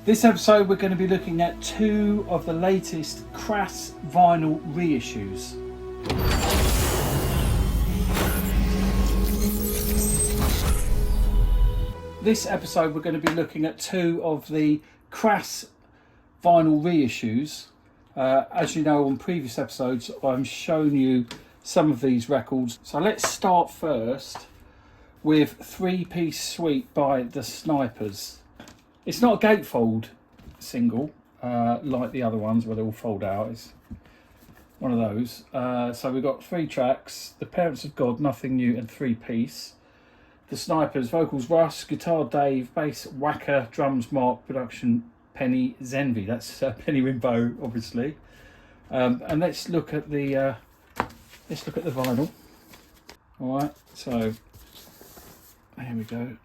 This episode we're going to be looking at two of the latest Crass vinyl reissues. This episode we're going to be looking at two of the Crass vinyl reissues. As you know, on previous episodes I've shown you some of these records. So let's start first with Three Piece Suite by the Snipers. It's not a gatefold single like the other ones where they all fold out. It's one of those. So we've got 3 tracks: The Parents of God, Nothing New, and 3 Piece. The Snipers, vocals Russ, guitar Dave, bass Wacker, drums Mark, production Penny Zenvi. That's Penny Rimbaud, obviously. And let's look at the vinyl. All right, so here we go.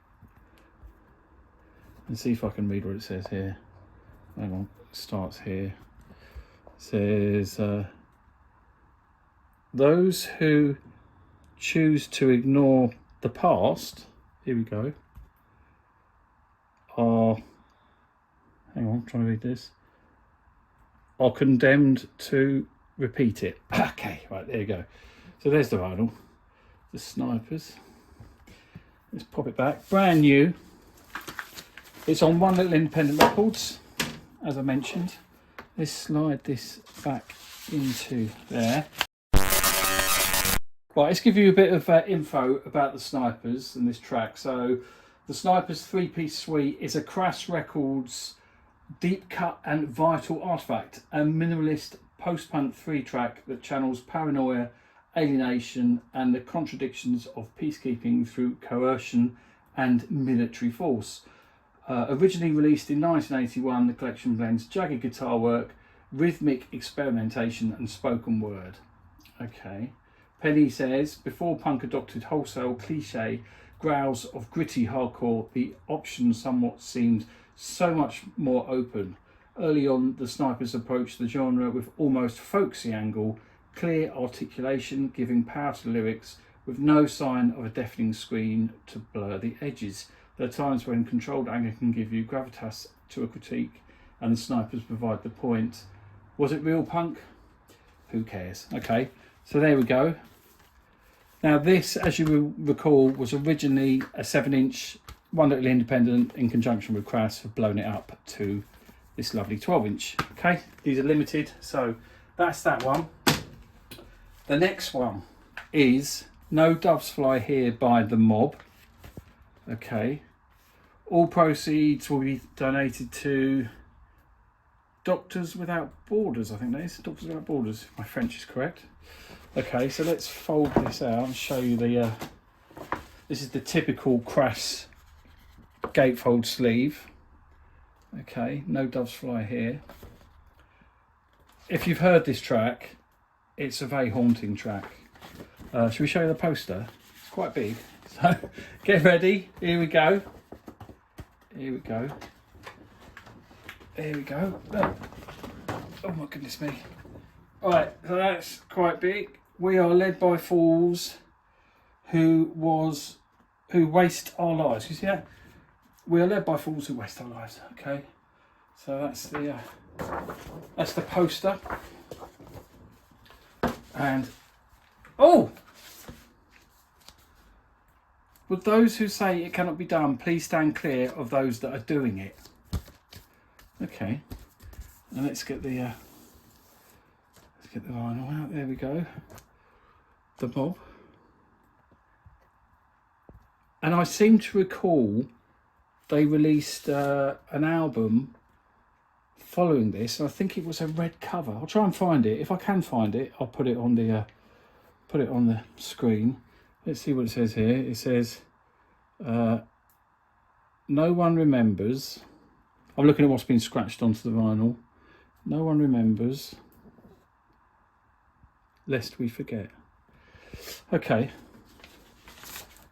And see if I can read what it says here. Hang on, it starts here. It says, those who choose to ignore the past, here we go, are, hang on, I'm trying to read this, are condemned to repeat it. Okay, right, there you go. So there's the vinyl, the Snipers. Let's pop it back, brand new. It's on One Little Independent Records, as I mentioned. Let's slide this back into there. Right, let's give you a bit of info about the Snipers and this track. So, the Snipers 3-piece suite is a Crass Records deep cut and vital artifact, a minimalist post-punk 3-track that channels paranoia, alienation, and the contradictions of peacekeeping through coercion and military force. Originally released in 1981, the collection blends jagged guitar work, rhythmic experimentation, and spoken word. Okay. Penny says, before punk adopted wholesale cliche growls of gritty hardcore, the options somewhat seemed so much more open. Early on, the Snipers approached the genre with almost folksy angle, clear articulation, giving power to lyrics, with no sign of a deafening scream to blur the edges. There are times when controlled anger can give you gravitas to a critique, and the Snipers provide the point. Was it real punk? Who cares? Okay, so there we go. Now this, as you will recall, was originally a 7-inch, One Little Independent in conjunction with Crass have blown it up to this lovely 12-inch. Okay, these are limited, so that's that one. The next one is No Doves Fly Here by The Mob. Okay. All proceeds will be donated to Doctors Without Borders, I think that is. Doctors Without Borders, if my French is correct. Okay, so let's fold this out and show you the... this is the typical Crass gatefold sleeve. Okay, No Doves Fly Here. If you've heard this track, it's a very haunting track. Should we show you the poster? It's quite big. So get ready, here we go. Here we go. There we go. Look. Oh my goodness me. Alright, so that's quite big. We are led by fools who waste our lives. You see that? We are led by fools who waste our lives. Okay. So that's the poster. And oh! With those who say it cannot be done, please stand clear of those that are doing it. Okay, and let's get the vinyl out. There we go. The Mob. And I seem to recall they released an album following this. I think it was a red cover. I'll try and find it. If I can find it, I'll put it on the screen. Let's see what it says here. It says, no one remembers. I'm looking at what's been scratched onto the vinyl. No one remembers, lest we forget. Okay.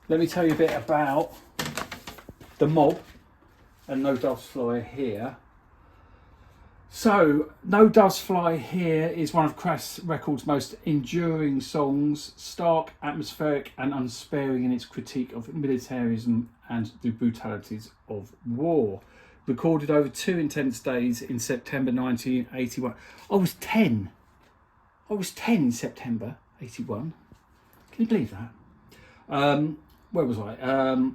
Let me tell you a bit about The Mob and No Doves Fly Here. So, No Doves Fly Here is one of Crass Records' most enduring songs, stark, atmospheric and unsparing in its critique of militarism and the brutalities of war. recorded over 2 intense days in September 1981. I was 10 in September 81. Can you believe that? Where was I?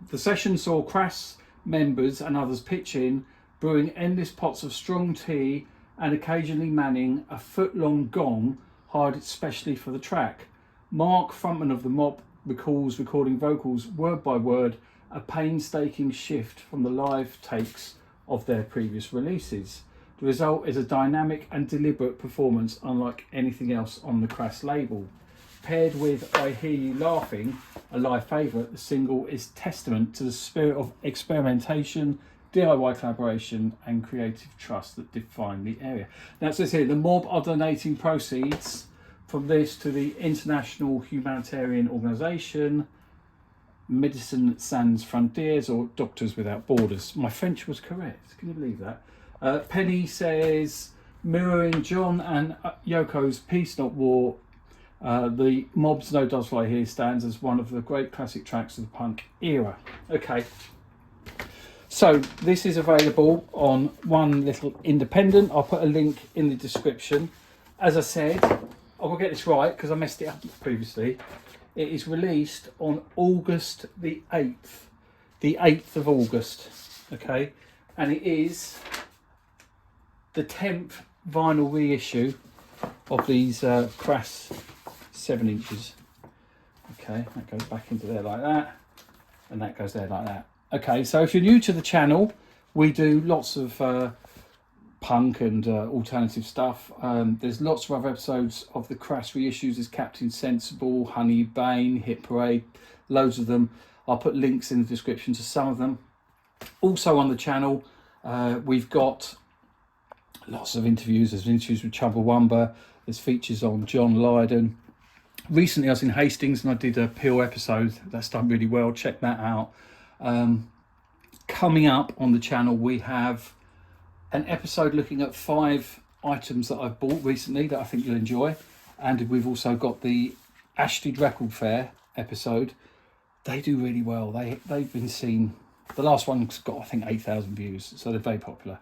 The session saw Crass members and others pitch in, brewing endless pots of strong tea and occasionally manning a foot-long gong hired especially for the track. Mark, frontman of the Mob, recalls recording vocals word by word, a painstaking shift from the live takes of their previous releases. The result is a dynamic and deliberate performance unlike anything else on the Crass label. Paired with I Hear You Laughing, a live favourite, the single is testament to the spirit of experimentation, DIY collaboration and creative trust that define the area. Now it says here, the Mob are donating proceeds from this to the international humanitarian organisation Medicine Sans Frontières, or Doctors Without Borders. My French was correct. Can you believe that? Penny says, mirroring John and Yoko's Peace Not War, the Mob's No Doves Fly Here stands as one of the great classic tracks of the punk era. Okay, so this is available on One Little Independent. I'll put a link in the description. As I said, I will get this right because I messed it up previously. It is released on August the 8th. The 8th of August, okay? And it is the 10th vinyl reissue of these Crass 7 inches. Okay, that goes back into there like that. And that goes there like that. Okay, so if you're new to the channel, we do lots of punk and alternative stuff. There's lots of other episodes of the Crass reissues. There's Captain Sensible, Honey Bane, Hit Parade, loads of them. I'll put links in the description to some of them. Also on the channel, we've got lots of interviews. There's interviews with Chumbawamba. There's features on John Lydon. Recently I was in Hastings and I did a Peel episode. That's done really well. Check that out. Coming up on the channel, we have an episode looking at 5 items that I've bought recently that I think you'll enjoy. And we've also got the Ashford Record Fair episode. They do really well. They've been seen. The last one's got, I think, 8,000 views. So they're very popular.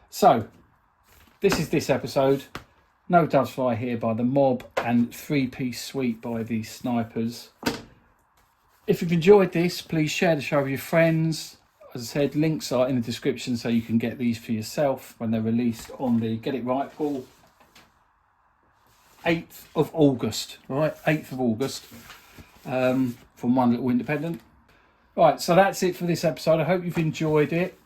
So this is this episode. No Doves Fly Here by the Mob and 3-piece suite by the Snipers. If you've enjoyed this, please share the show with your friends. As I said, links are in the description so you can get these for yourself when they're released on the, get it right, Paul, 8th of August, right? 8th of August, from One Little Independent. Right, so that's it for this episode. I hope you've enjoyed it.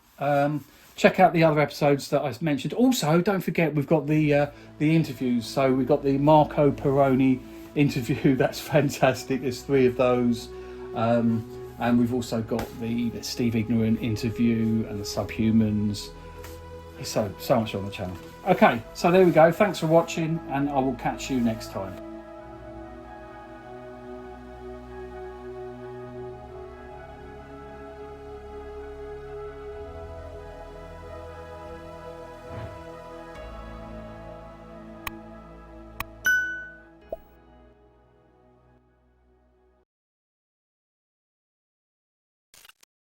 Check out the other episodes that I mentioned. Also, don't forget, we've got the interviews. So we've got the Marco Peroni interview. That's fantastic. There's 3 of those. And we've also got the Steve Ignorant interview and the Subhumans. So much on the channel. Okay, so there we go. Thanks for watching, and I will catch you next time.